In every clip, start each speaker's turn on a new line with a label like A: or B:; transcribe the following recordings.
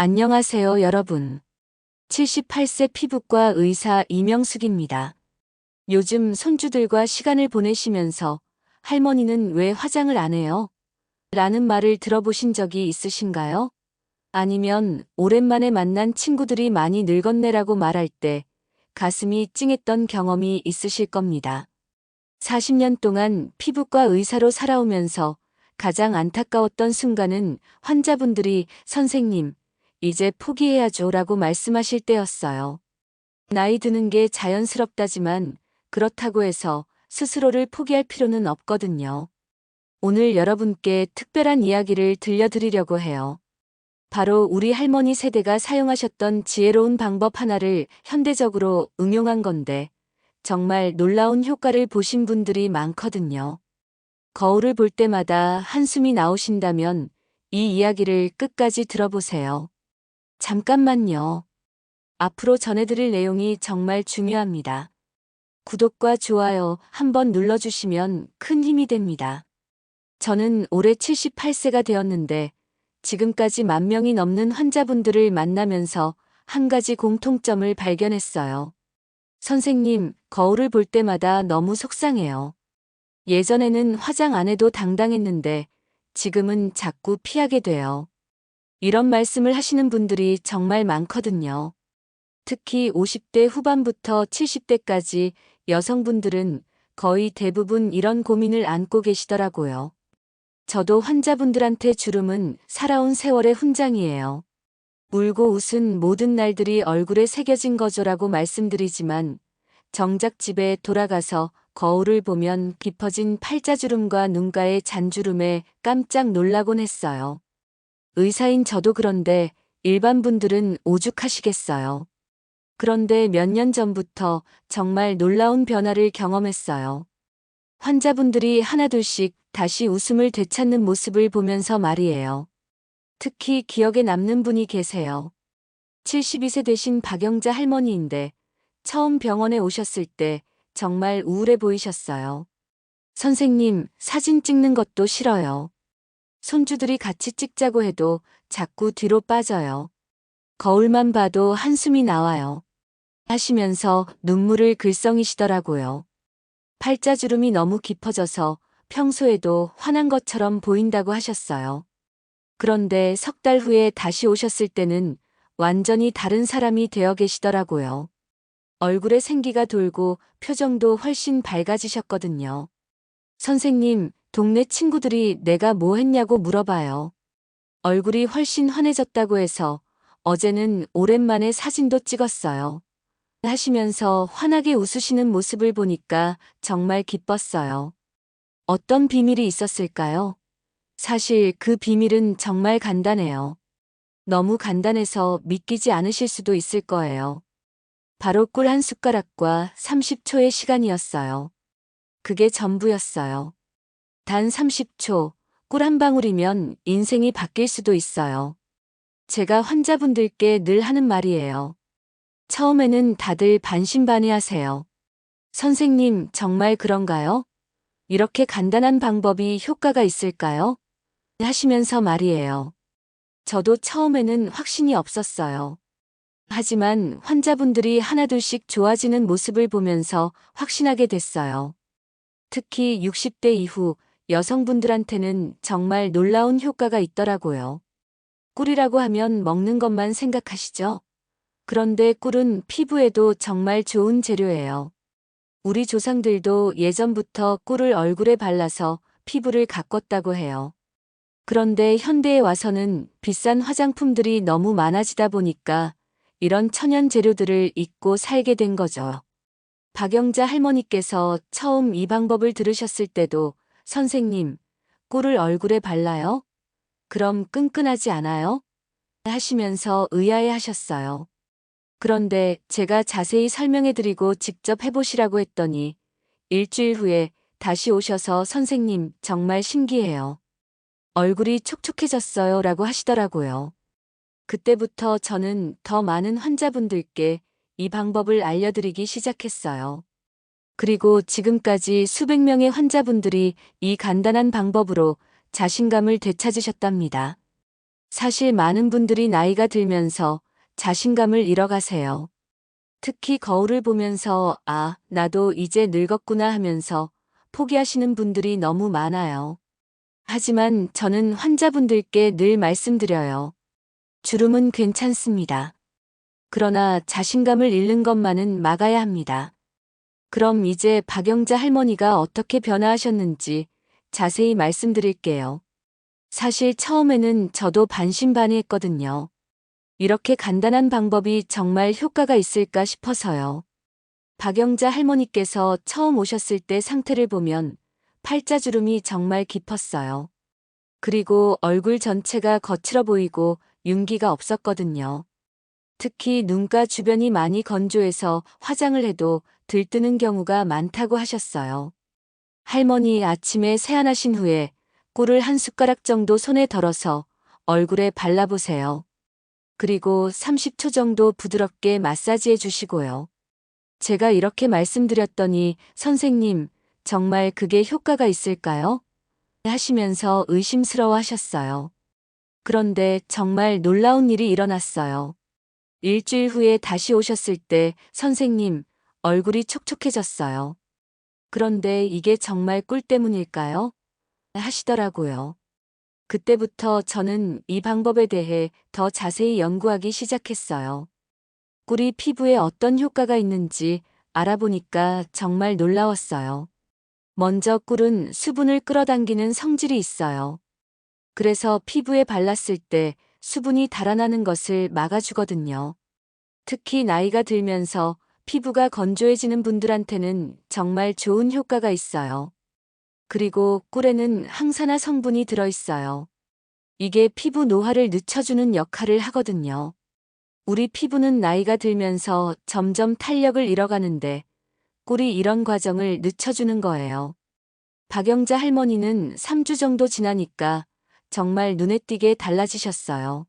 A: 안녕하세요, 여러분. 78세 피부과 의사 이명숙입니다. 요즘 손주들과 시간을 보내시면서 할머니는 왜 화장을 안 해요? 라는 말을 들어보신 적이 있으신가요? 아니면 오랜만에 만난 친구들이 많이 늙었네라고 말할 때 가슴이 찡했던 경험이 있으실 겁니다. 40년 동안 피부과 의사로 살아오면서 가장 안타까웠던 순간은 환자분들이 선생님, 이제 포기해야죠 라고 말씀하실 때였어요. 나이 드는 게 자연스럽다지만 그렇다고 해서 스스로를 포기할 필요는 없거든요. 오늘 여러분께 특별한 이야기를 들려드리려고 해요. 바로 우리 할머니 세대가 사용하셨던 지혜로운 방법 하나를 현대적으로 응용한 건데 정말 놀라운 효과를 보신 분들이 많거든요. 거울을 볼 때마다 한숨이 나오신다면 이 이야기를 끝까지 들어보세요. 잠깐만요. 앞으로 전해드릴 내용이 정말 중요합니다. 구독과 좋아요 한번 눌러주시면 큰 힘이 됩니다. 저는 올해 78세가 되었는데 지금까지 10,000명이 넘는 환자분들을 만나면서 한 가지 공통점을 발견했어요. 선생님, 거울을 볼 때마다 너무 속상해요. 예전에는 화장 안 해도 당당했는데 지금은 자꾸 피하게 돼요. 이런 말씀을 하시는 분들이 정말 많거든요. 특히 50대 후반부터 70대까지 여성분들은 거의 대부분 이런 고민을 안고 계시더라고요. 저도 환자분들한테 주름은 살아온 세월의 훈장이에요. 울고 웃은 모든 날들이 얼굴에 새겨진 거죠라고 말씀드리지만 정작 집에 돌아가서 거울을 보면 깊어진 팔자주름과 눈가의 잔주름에 깜짝 놀라곤 했어요. 의사인 저도 그런데 일반 분들은 오죽하시겠어요. 그런데 몇 년 전부터 정말 놀라운 변화를 경험했어요. 환자분들이 하나둘씩 다시 웃음을 되찾는 모습을 보면서 말이에요. 특히 기억에 남는 분이 계세요. 72세 되신 박영자 할머니인데 처음 병원에 오셨을 때 정말 우울해 보이셨어요. 선생님, 사진 찍는 것도 싫어요. 손주들이 같이 찍자고 해도 자꾸 뒤로 빠져요. 거울만 봐도 한숨이 나와요. 하시면서 눈물을 글썽이시더라고요. 팔자주름이 너무 깊어져서 평소에도 화난 것처럼 보인다고 하셨어요. 그런데 석 달 후에 다시 오셨을 때는 완전히 다른 사람이 되어 계시더라고요. 얼굴에 생기가 돌고 표정도 훨씬 밝아지셨거든요. 선생님, 동네 친구들이 내가 뭐 했냐고 물어봐요. 얼굴이 훨씬 환해졌다고 해서 어제는 오랜만에 사진도 찍었어요. 하시면서 환하게 웃으시는 모습을 보니까 정말 기뻤어요. 어떤 비밀이 있었을까요? 사실 그 비밀은 정말 간단해요. 너무 간단해서 믿기지 않으실 수도 있을 거예요. 바로 꿀 한 숟가락과 30초의 시간이었어요. 그게 전부였어요. 단 30초, 꿀 한 방울이면 인생이 바뀔 수도 있어요. 제가 환자분들께 늘 하는 말이에요. 처음에는 다들 반신반의하세요. 선생님, 정말 그런가요? 이렇게 간단한 방법이 효과가 있을까요? 하시면서 말이에요. 저도 처음에는 확신이 없었어요. 하지만 환자분들이 하나둘씩 좋아지는 모습을 보면서 확신하게 됐어요. 특히 60대 이후 여성분들한테는 정말 놀라운 효과가 있더라고요. 꿀이라고 하면 먹는 것만 생각하시죠? 그런데 꿀은 피부에도 정말 좋은 재료예요. 우리 조상들도 예전부터 꿀을 얼굴에 발라서 피부를 가꿨다고 해요. 그런데 현대에 와서는 비싼 화장품들이 너무 많아지다 보니까 이런 천연 재료들을 잊고 살게 된 거죠. 박영자 할머니께서 처음 이 방법을 들으셨을 때도 선생님, 꿀을 얼굴에 발라요? 그럼 끈끈하지 않아요? 하시면서 의아해 하셨어요. 그런데 제가 자세히 설명해 드리고 직접 해보시라고 했더니 일주일 후에 다시 오셔서 선생님 정말 신기해요. 얼굴이 촉촉해졌어요 라고 하시더라고요. 그때부터 저는 더 많은 환자분들께 이 방법을 알려드리기 시작했어요. 그리고 지금까지 수백 명의 환자분들이 이 간단한 방법으로 자신감을 되찾으셨답니다. 사실 많은 분들이 나이가 들면서 자신감을 잃어가세요. 특히 거울을 보면서 아, 나도 이제 늙었구나 하면서 포기하시는 분들이 너무 많아요. 하지만 저는 환자분들께 늘 말씀드려요. 주름은 괜찮습니다. 그러나 자신감을 잃는 것만은 막아야 합니다. 그럼 이제 박영자 할머니가 어떻게 변화하셨는지 자세히 말씀드릴게요. 사실 처음에는 저도 반신반의했거든요. 이렇게 간단한 방법이 정말 효과가 있을까 싶어서요. 박영자 할머니께서 처음 오셨을 때 상태를 보면 팔자주름이 정말 깊었어요. 그리고 얼굴 전체가 거칠어 보이고 윤기가 없었거든요. 특히 눈가 주변이 많이 건조해서 화장을 해도 들뜨는 경우가 많다고 하셨어요. 할머니 아침에 세안하신 후에 꿀을 한 숟가락 정도 손에 덜어서 얼굴에 발라보세요. 그리고 30초 정도 부드럽게 마사지해 주시고요. 제가 이렇게 말씀드렸더니 선생님, 정말 그게 효과가 있을까요? 하시면서 의심스러워 하셨어요. 그런데 정말 놀라운 일이 일어났어요. 일주일 후에 다시 오셨을 때 선생님, 얼굴이 촉촉해졌어요. 그런데 이게 정말 꿀 때문일까요? 하시더라고요. 그때부터 저는 이 방법에 대해 더 자세히 연구하기 시작했어요. 꿀이 피부에 어떤 효과가 있는지 알아보니까 정말 놀라웠어요. 먼저 꿀은 수분을 끌어당기는 성질이 있어요. 그래서 피부에 발랐을 때 수분이 달아나는 것을 막아주거든요. 특히 나이가 들면서 피부가 건조해지는 분들한테는 정말 좋은 효과가 있어요. 그리고 꿀에는 항산화 성분이 들어있어요. 이게 피부 노화를 늦춰주는 역할을 하거든요. 우리 피부는 나이가 들면서 점점 탄력을 잃어가는데 꿀이 이런 과정을 늦춰주는 거예요. 박영자 할머니는 3주 정도 지나니까 정말 눈에 띄게 달라지셨어요.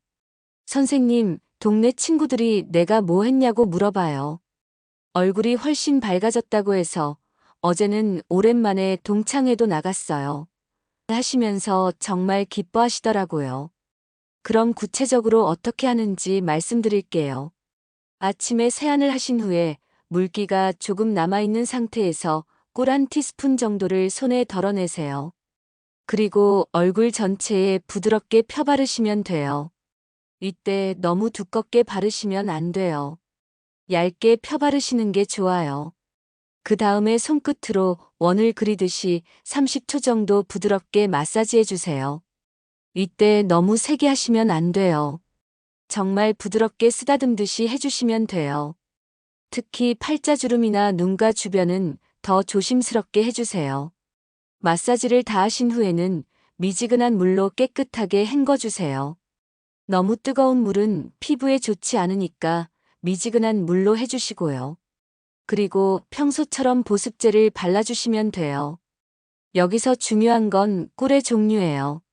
A: 선생님, 동네 친구들이 내가 뭐 했냐고 물어봐요. 얼굴이 훨씬 밝아졌다고 해서 어제는 오랜만에 동창회도 나갔어요. 하시면서 정말 기뻐하시더라고요. 그럼 구체적으로 어떻게 하는지 말씀드릴게요. 아침에 세안을 하신 후에 물기가 조금 남아있는 상태에서 꿀 한 티스푼 정도를 손에 덜어내세요. 그리고 얼굴 전체에 부드럽게 펴바르시면 돼요. 이때 너무 두껍게 바르시면 안 돼요. 얇게 펴바르시는 게 좋아요. 그 다음에 손끝으로 원을 그리듯이 30초 정도 부드럽게 마사지해 주세요. 이때 너무 세게 하시면 안 돼요. 정말 부드럽게 쓰다듬듯이 해주시면 돼요. 특히 팔자주름이나 눈가 주변은 더 조심스럽게 해주세요. 마사지를 다 하신 후에는 미지근한 물로 깨끗하게 헹궈주세요. 너무 뜨거운 물은 피부에 좋지 않으니까 미지근한 물로 해주시고요. 그리고 평소처럼 보습제를 발라주시면 돼요. 여기서 중요한 건 꿀의 종류예요.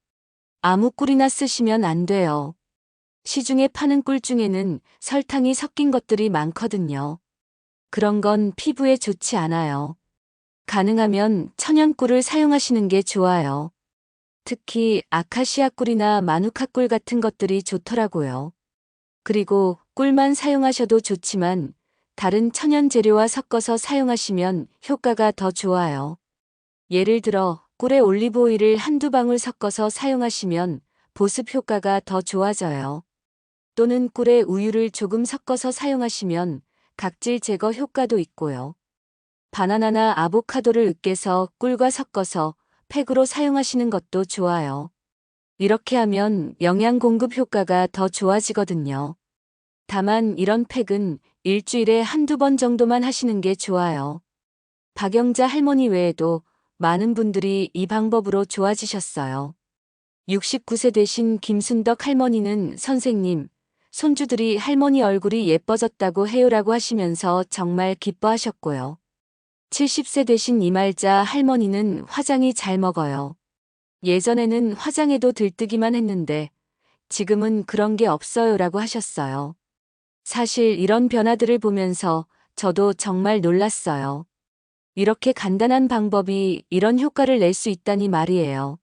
A: 아무 꿀이나 쓰시면 안 돼요. 시중에 파는 꿀 중에는 설탕이 섞인 것들이 많거든요. 그런 건 피부에 좋지 않아요. 가능하면 천연꿀을 사용하시는 게 좋아요. 특히 아카시아 꿀이나 마누카 꿀 같은 것들이 좋더라고요. 그리고 꿀만 사용하셔도 좋지만 다른 천연 재료와 섞어서 사용하시면 효과가 더 좋아요. 예를 들어 꿀에 올리브 오일을 한두 방울 섞어서 사용하시면 보습 효과가 더 좋아져요. 또는 꿀에 우유를 조금 섞어서 사용하시면 각질 제거 효과도 있고요. 바나나나 아보카도를 으깨서 꿀과 섞어서 팩으로 사용하시는 것도 좋아요. 이렇게 하면 영양 공급 효과가 더 좋아지거든요. 다만 이런 팩은 일주일에 한두 번 정도만 하시는 게 좋아요. 박영자 할머니 외에도 많은 분들이 이 방법으로 좋아지셨어요. 69세 되신 김순덕 할머니는 선생님, 손주들이 할머니 얼굴이 예뻐졌다고 해요라고 하시면서 정말 기뻐하셨고요. 70세 되신 이말자 할머니는 화장이 잘 먹어요. 예전에는 화장해도 들뜨기만 했는데 지금은 그런 게 없어요라고 하셨어요. 사실 이런 변화들을 보면서 저도 정말 놀랐어요. 이렇게 간단한 방법이 이런 효과를 낼 수 있다니 말이에요.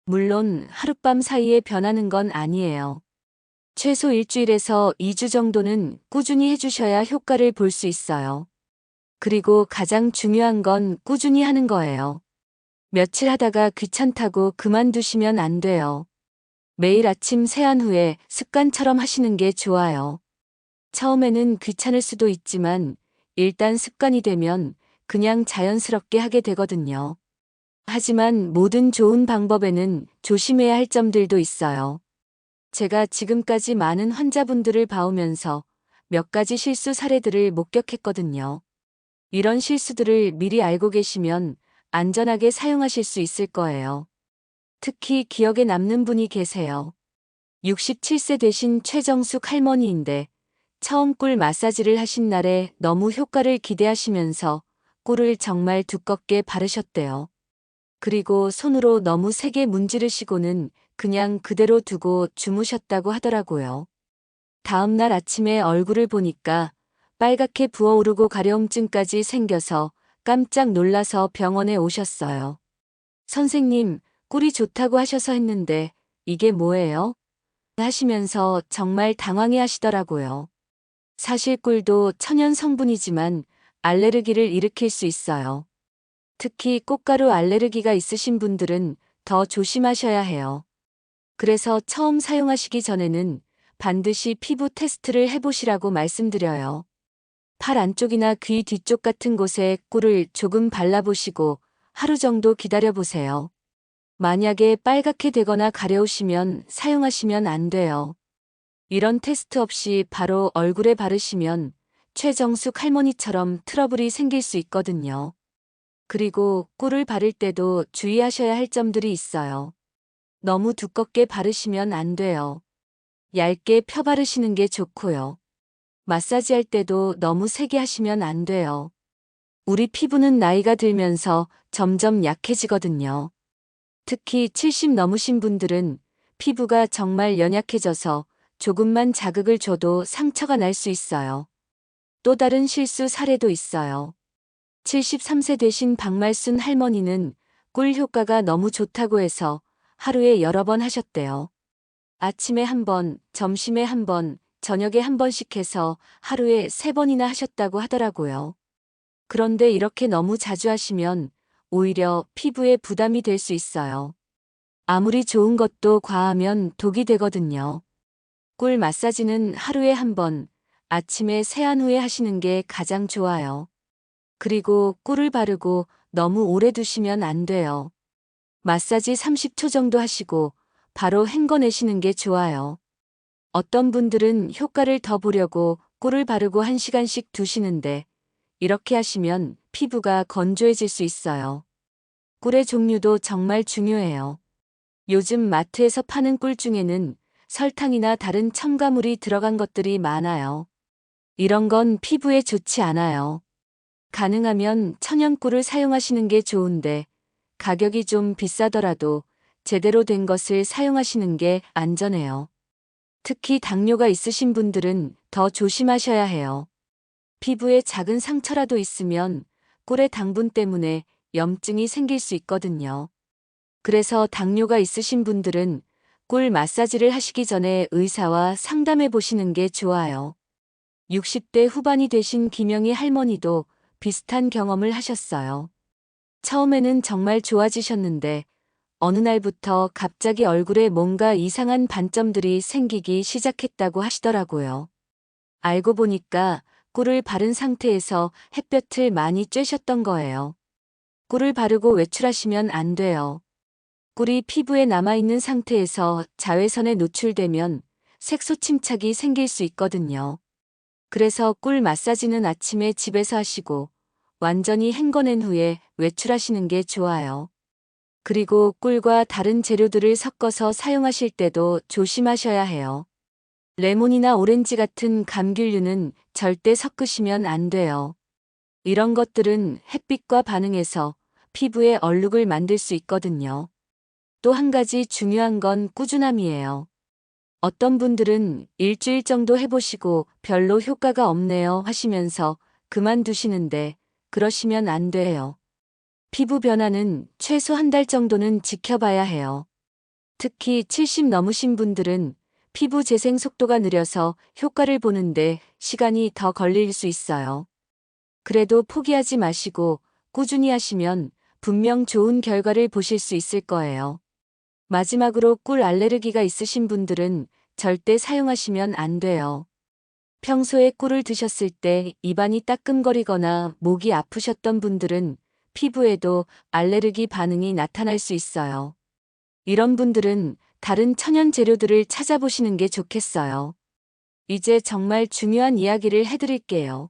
A: 물론 하룻밤 사이에 변하는 건 아니에요. 최소 일주일에서 2주 정도는 꾸준히 해주셔야 효과를 볼 수 있어요. 그리고 가장 중요한 건 꾸준히 하는 거예요. 며칠 하다가 귀찮다고 그만두시면 안 돼요. 매일 아침 세안 후에 습관처럼 하시는 게 좋아요. 처음에는 귀찮을 수도 있지만 일단 습관이 되면 그냥 자연스럽게 하게 되거든요. 하지만 모든 좋은 방법에는 조심해야 할 점들도 있어요. 제가 지금까지 많은 환자분들을 봐오면서 몇 가지 실수 사례들을 목격했거든요. 이런 실수들을 미리 알고 계시면 안전하게 사용하실 수 있을 거예요. 특히 기억에 남는 분이 계세요. 67세 되신 최정숙 할머니인데 처음 꿀 마사지를 하신 날에 너무 효과를 기대하시면서 꿀을 정말 두껍게 바르셨대요. 그리고 손으로 너무 세게 문지르시고는 그냥 그대로 두고 주무셨다고 하더라고요. 다음 날 아침에 얼굴을 보니까 빨갛게 부어오르고 가려움증까지 생겨서 깜짝 놀라서 병원에 오셨어요. 선생님, 꿀이 좋다고 하셔서 했는데 이게 뭐예요? 하시면서 정말 당황해 하시더라고요. 사실 꿀도 천연 성분이지만 알레르기를 일으킬 수 있어요. 특히 꽃가루 알레르기가 있으신 분들은 더 조심하셔야 해요. 그래서 처음 사용하시기 전에는 반드시 피부 테스트를 해보시라고 말씀드려요. 팔 안쪽이나 귀 뒤쪽 같은 곳에 꿀을 조금 발라보시고 하루 정도 기다려보세요. 만약에 빨갛게 되거나 가려우시면 사용하시면 안 돼요. 이런 테스트 없이 바로 얼굴에 바르시면 최정숙 할머니처럼 트러블이 생길 수 있거든요. 그리고 꿀을 바를 때도 주의하셔야 할 점들이 있어요. 너무 두껍게 바르시면 안 돼요. 얇게 펴 바르시는 게 좋고요. 마사지 할 때도 너무 세게 하시면 안 돼요. 우리 피부는 나이가 들면서 점점 약해지거든요. 특히 70 넘으신 분들은 피부가 정말 연약해져서 조금만 자극을 줘도 상처가 날 수 있어요. 또 다른 실수 사례도 있어요. 73세 되신 박말순 할머니는 꿀 효과가 너무 좋다고 해서 하루에 여러 번 하셨대요. 아침에 한 번, 점심에 한 번, 저녁에 한 번씩 해서 하루에 3번이나 하셨다고 하더라고요. 그런데 이렇게 너무 자주 하시면 오히려 피부에 부담이 될 수 있어요. 아무리 좋은 것도 과하면 독이 되거든요. 꿀 마사지는 하루에 한 번, 아침에 세안 후에 하시는 게 가장 좋아요. 그리고 꿀을 바르고 너무 오래 두시면 안 돼요. 마사지 30초 정도 하시고 바로 헹궈내시는 게 좋아요. 어떤 분들은 효과를 더 보려고 꿀을 바르고 1시간씩 두시는데 이렇게 하시면 피부가 건조해질 수 있어요. 꿀의 종류도 정말 중요해요. 요즘 마트에서 파는 꿀 중에는 설탕이나 다른 첨가물이 들어간 것들이 많아요. 이런 건 피부에 좋지 않아요. 가능하면 천연꿀을 사용하시는 게 좋은데 가격이 좀 비싸더라도 제대로 된 것을 사용하시는 게 안전해요. 특히 당뇨가 있으신 분들은 더 조심하셔야 해요. 피부에 작은 상처라도 있으면 꿀의 당분 때문에 염증이 생길 수 있거든요. 그래서 당뇨가 있으신 분들은 꿀 마사지를 하시기 전에 의사와 상담해 보시는 게 좋아요. 60대 후반이 되신 김영희 할머니도 비슷한 경험을 하셨어요. 처음에는 정말 좋아지셨는데 어느 날부터 갑자기 얼굴에 뭔가 이상한 반점들이 생기기 시작했다고 하시더라고요. 알고 보니까 꿀을 바른 상태에서 햇볕을 많이 쬐셨던 거예요. 꿀을 바르고 외출하시면 안 돼요. 꿀이 피부에 남아있는 상태에서 자외선에 노출되면 색소 침착이 생길 수 있거든요. 그래서 꿀 마사지는 아침에 집에서 하시고 완전히 헹궈낸 후에 외출하시는 게 좋아요. 그리고 꿀과 다른 재료들을 섞어서 사용하실 때도 조심하셔야 해요. 레몬이나 오렌지 같은 감귤류는 절대 섞으시면 안 돼요. 이런 것들은 햇빛과 반응해서 피부에 얼룩을 만들 수 있거든요. 또 한 가지 중요한 건 꾸준함이에요. 어떤 분들은 일주일 정도 해보시고 별로 효과가 없네요 하시면서 그만두시는데 그러시면 안 돼요. 피부 변화는 최소 한 달 정도는 지켜봐야 해요. 특히 70 넘으신 분들은 피부 재생 속도가 느려서 효과를 보는데 시간이 더 걸릴 수 있어요. 그래도 포기하지 마시고 꾸준히 하시면 분명 좋은 결과를 보실 수 있을 거예요. 마지막으로 꿀 알레르기가 있으신 분들은 절대 사용하시면 안 돼요. 평소에 꿀을 드셨을 때 입안이 따끔거리거나 목이 아프셨던 분들은 피부에도 알레르기 반응이 나타날 수 있어요. 이런 분들은 다른 천연 재료들을 찾아보시는 게 좋겠어요. 이제 정말 중요한 이야기를 해드릴게요.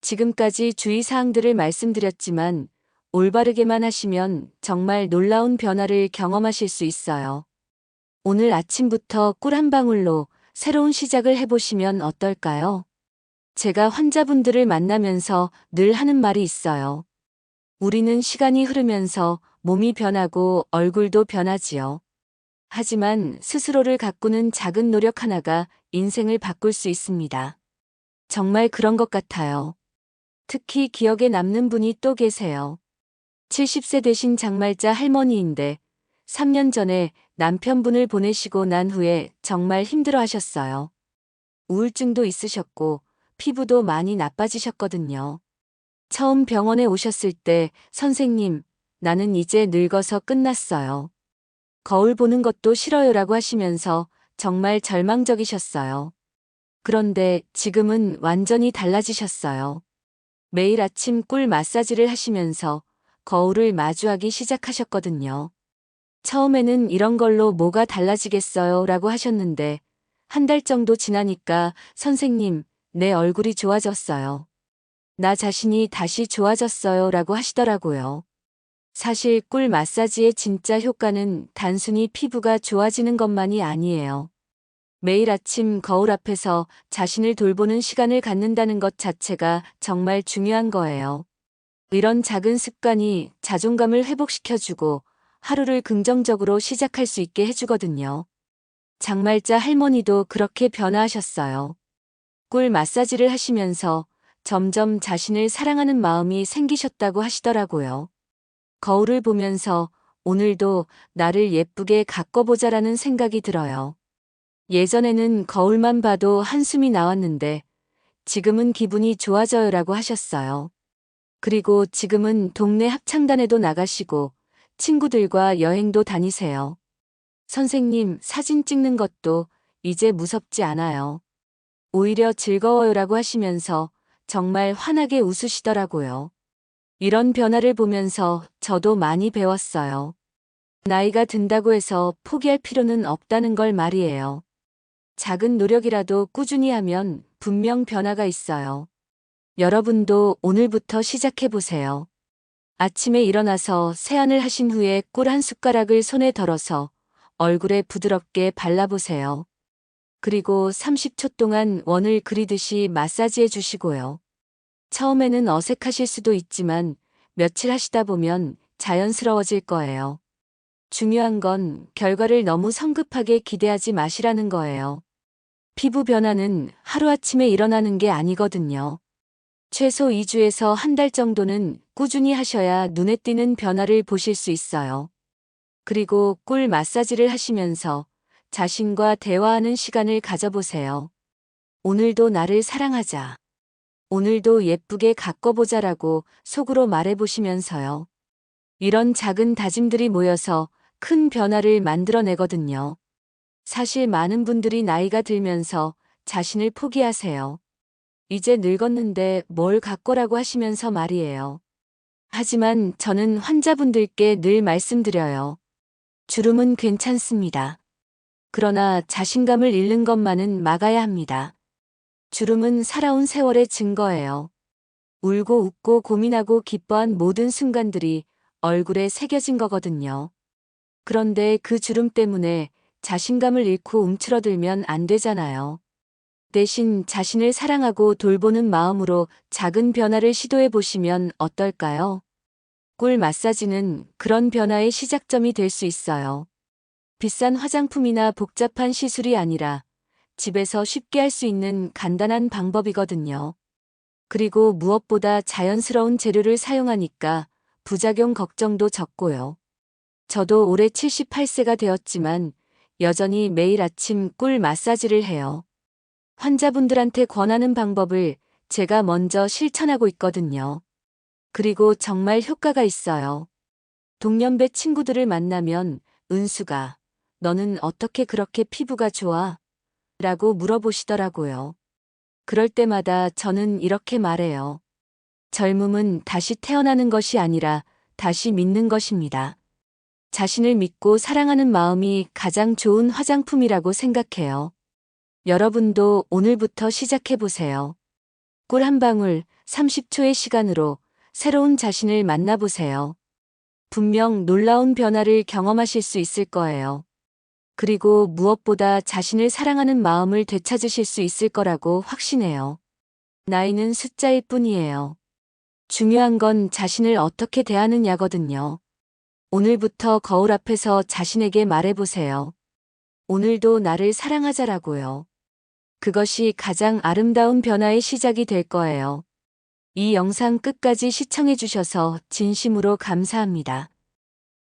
A: 지금까지 주의사항들을 말씀드렸지만 올바르게만 하시면 정말 놀라운 변화를 경험하실 수 있어요. 오늘 아침부터 꿀 한 방울로 새로운 시작을 해보시면 어떨까요? 제가 환자분들을 만나면서 늘 하는 말이 있어요. 우리는 시간이 흐르면서 몸이 변하고 얼굴도 변하지요. 하지만 스스로를 가꾸는 작은 노력 하나가 인생을 바꿀 수 있습니다. 정말 그런 것 같아요. 특히 기억에 남는 분이 또 계세요. 70세 되신 장말자 할머니인데 3년 전에 남편분을 보내시고 난 후에 정말 힘들어 하셨어요. 우울증도 있으셨고 피부도 많이 나빠지셨거든요. 처음 병원에 오셨을 때 선생님, 나는 이제 늙어서 끝났어요. 거울 보는 것도 싫어요라고 하시면서 정말 절망적이셨어요. 그런데 지금은 완전히 달라지셨어요. 매일 아침 꿀 마사지를 하시면서 거울을 마주하기 시작하셨거든요. 처음에는 이런 걸로 뭐가 달라지겠어요 라고 하셨는데 한 달 정도 지나니까 선생님, 내 얼굴이 좋아졌어요. 나 자신이 다시 좋아졌어요 라고 하시더라고요. 사실 꿀 마사지의 진짜 효과는 단순히 피부가 좋아지는 것만이 아니에요. 매일 아침 거울 앞에서 자신을 돌보는 시간을 갖는다는 것 자체가 정말 중요한 거예요. 이런 작은 습관이 자존감을 회복시켜주고 하루를 긍정적으로 시작할 수 있게 해주거든요. 장말자 할머니도 그렇게 변화하셨어요. 꿀 마사지를 하시면서 점점 자신을 사랑하는 마음이 생기셨다고 하시더라고요. 거울을 보면서 오늘도 나를 예쁘게 가꿔보자라는 생각이 들어요. 예전에는 거울만 봐도 한숨이 나왔는데 지금은 기분이 좋아져요라고 하셨어요. 그리고 지금은 동네 합창단에도 나가시고 친구들과 여행도 다니세요. 선생님, 사진 찍는 것도 이제 무섭지 않아요. 오히려 즐거워요라고 하시면서 정말 환하게 웃으시더라고요. 이런 변화를 보면서 저도 많이 배웠어요. 나이가 든다고 해서 포기할 필요는 없다는 걸 말이에요. 작은 노력이라도 꾸준히 하면 분명 변화가 있어요. 여러분도 오늘부터 시작해보세요. 아침에 일어나서 세안을 하신 후에 꿀 한 숟가락을 손에 덜어서 얼굴에 부드럽게 발라보세요. 그리고 30초 동안 원을 그리듯이 마사지해 주시고요. 처음에는 어색하실 수도 있지만 며칠 하시다 보면 자연스러워질 거예요. 중요한 건 결과를 너무 성급하게 기대하지 마시라는 거예요. 피부 변화는 하루아침에 일어나는 게 아니거든요. 최소 2주에서 한 달 정도는 꾸준히 하셔야 눈에 띄는 변화를 보실 수 있어요. 그리고 꿀 마사지를 하시면서 자신과 대화하는 시간을 가져보세요. 오늘도 나를 사랑하자. 오늘도 예쁘게 가꿔보자라고 속으로 말해보시면서요. 이런 작은 다짐들이 모여서 큰 변화를 만들어내거든요. 사실 많은 분들이 나이가 들면서 자신을 포기하세요. 이제 늙었는데 뭘 가꿔라고 하시면서 말이에요. 하지만 저는 환자분들께 늘 말씀드려요. 주름은 괜찮습니다. 그러나 자신감을 잃는 것만은 막아야 합니다. 주름은 살아온 세월의 증거예요. 울고 웃고 고민하고 기뻐한 모든 순간들이 얼굴에 새겨진 거거든요. 그런데 그 주름 때문에 자신감을 잃고 움츠러들면 안 되잖아요. 대신 자신을 사랑하고 돌보는 마음으로 작은 변화를 시도해 보시면 어떨까요? 꿀 마사지는 그런 변화의 시작점이 될 수 있어요. 비싼 화장품이나 복잡한 시술이 아니라 집에서 쉽게 할 수 있는 간단한 방법이거든요. 그리고 무엇보다 자연스러운 재료를 사용하니까 부작용 걱정도 적고요. 저도 올해 78세가 되었지만 여전히 매일 아침 꿀 마사지를 해요. 환자분들한테 권하는 방법을 제가 먼저 실천하고 있거든요. 그리고 정말 효과가 있어요. 동년배 친구들을 만나면 은수가 너는 어떻게 그렇게 피부가 좋아? 라고 물어보시더라고요. 그럴 때마다 저는 이렇게 말해요. 젊음은 다시 태어나는 것이 아니라 다시 믿는 것입니다. 자신을 믿고 사랑하는 마음이 가장 좋은 화장품이라고 생각해요. 여러분도 오늘부터 시작해보세요. 꿀 한 방울 30초의 시간으로 새로운 자신을 만나보세요. 분명 놀라운 변화를 경험하실 수 있을 거예요. 그리고 무엇보다 자신을 사랑하는 마음을 되찾으실 수 있을 거라고 확신해요. 나이는 숫자일 뿐이에요. 중요한 건 자신을 어떻게 대하느냐거든요. 오늘부터 거울 앞에서 자신에게 말해보세요. 오늘도 나를 사랑하자라고요. 그것이 가장 아름다운 변화의 시작이 될 거예요. 이 영상 끝까지 시청해주셔서 진심으로 감사합니다.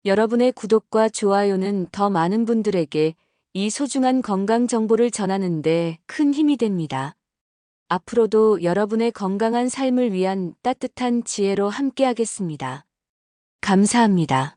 A: 여러분의 구독과 좋아요는 더 많은 분들에게 이 소중한 건강 정보를 전하는데 큰 힘이 됩니다. 앞으로도 여러분의 건강한 삶을 위한 따뜻한 지혜로 함께하겠습니다. 감사합니다.